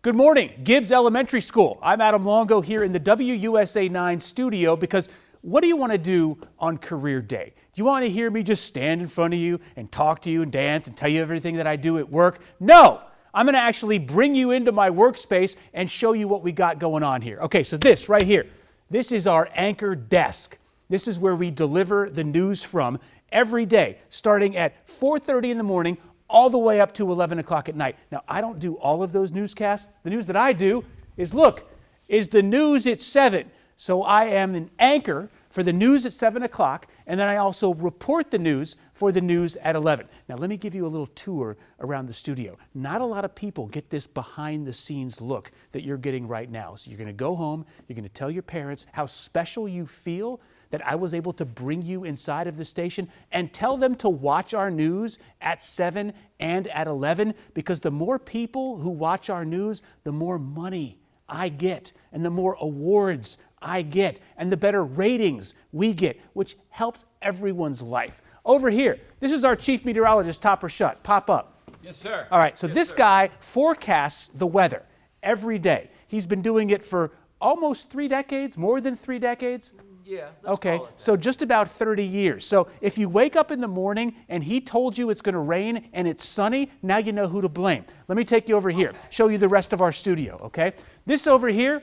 Good morning, Gibbs Elementary School. I'm Adam Longo here in the WUSA 9 studio because what do you want to do on career day? Do you want to hear me just stand in front of you and talk to you and dance and tell you everything that I do at work? No! I'm going to actually bring you into my workspace and show you what we got going on here. Okay, so this right here, this is our anchor desk. This is where we deliver the news from every day, starting at 4:30 in the morning all the way up to 11 o'clock at night. Now, I don't do all of those newscasts. The news that I do is the news at 7. So I am an anchor for the news at 7 o'clock, and then I also report the news for the news at 11. Now, let me give you a little tour around the studio. Not a lot of people get this behind-the-scenes look that you're getting right now. So you're going to go home, you're going to tell your parents how special you feel that I was able to bring you inside of the station and tell them to watch our news at 7 and at 11, because the more people who watch our news, the more money I get and the more awards I get and the better ratings we get, which helps everyone's life. Over here, this is our chief meteorologist, Topper Shutt. Pop up. Yes, sir. All right, so this guy forecasts the weather every day. He's been doing it for almost 3 decades, more than 3 decades. Yeah. Okay, so just about 30 years. So if you wake up in the morning and he told you it's going to rain and it's sunny, now you know who to blame. Let me take you over here, show you the rest of our studio, okay? This over here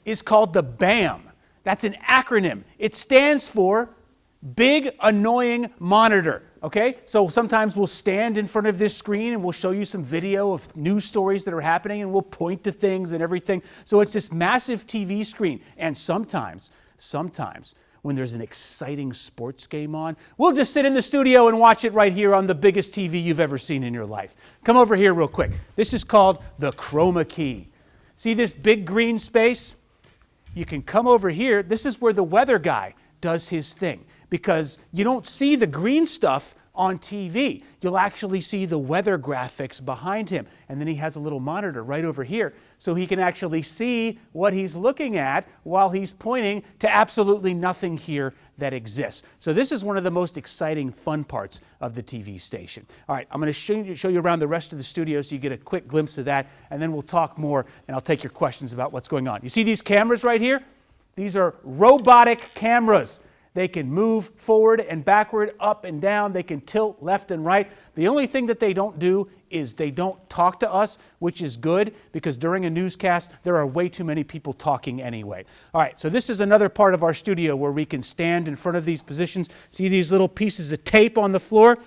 is called the BAM. That's an acronym. It stands for Big Annoying Monitor. Okay, so sometimes we'll stand in front of this screen and we'll show you some video of news stories that are happening and we'll point to things and everything. So it's this massive TV screen. And sometimes when there's an exciting sports game on, we'll just sit in the studio and watch it right here on the biggest TV you've ever seen in your life. Come over here real quick. This is called the chroma key. See this big green space? You can come over here. This is where the weather guy does his thing, because you don't see the green stuff on TV. You'll actually see the weather graphics behind him. And then he has a little monitor right over here so he can actually see what he's looking at while he's pointing to absolutely nothing here that exists. So this is one of the most exciting, fun parts of the TV station. All right, I'm going to show you around the rest of the studio so you get a quick glimpse of that, and then we'll talk more and I'll take your questions about what's going on. You see these cameras right here? These are robotic cameras. They can move forward and backward, up and down. They can tilt left and right. The only thing that they don't do is they don't talk to us, which is good, because during a newscast, there are way too many people talking anyway. All right, so this is another part of our studio where we can stand in front of these positions. See these little pieces of tape on the floor?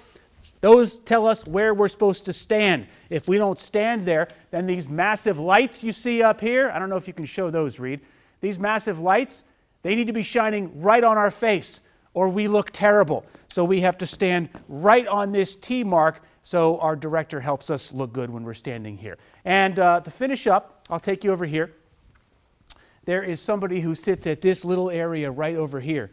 Those tell us where we're supposed to stand. If we don't stand there, then these massive lights you see up here, I don't know if you can show those, Reed. These massive lights, they need to be shining right on our face or we look terrible. So we have to stand right on this T mark so our director helps us look good when we're standing here. And to finish up, I'll take you over here. There is somebody who sits at this little area right over here,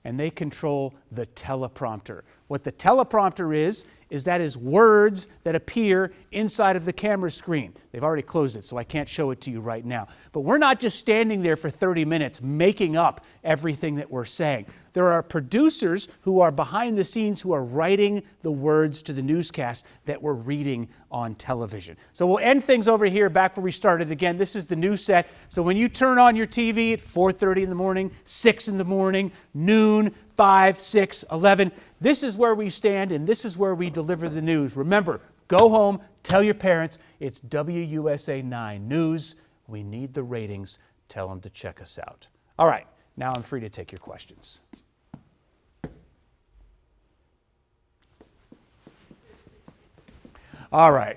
and they control the teleprompter. What the teleprompter is that is words that appear inside of the camera screen. They've already closed it, so I can't show it to you right now. But we're not just standing there for 30 minutes making up everything that we're saying. There are producers who are behind the scenes who are writing the words to the newscast that we're reading on television. So we'll end things over here back where we started. Again, this is the news set. So when you turn on your TV at 4:30 in the morning, 6 in the morning, noon, 5, 6, 11, this is where we stand and this is where we deliver the news. Remember, go home, tell your parents, it's WUSA 9 News. We need the ratings. Tell them to check us out. All right, now I'm free to take your questions. All right.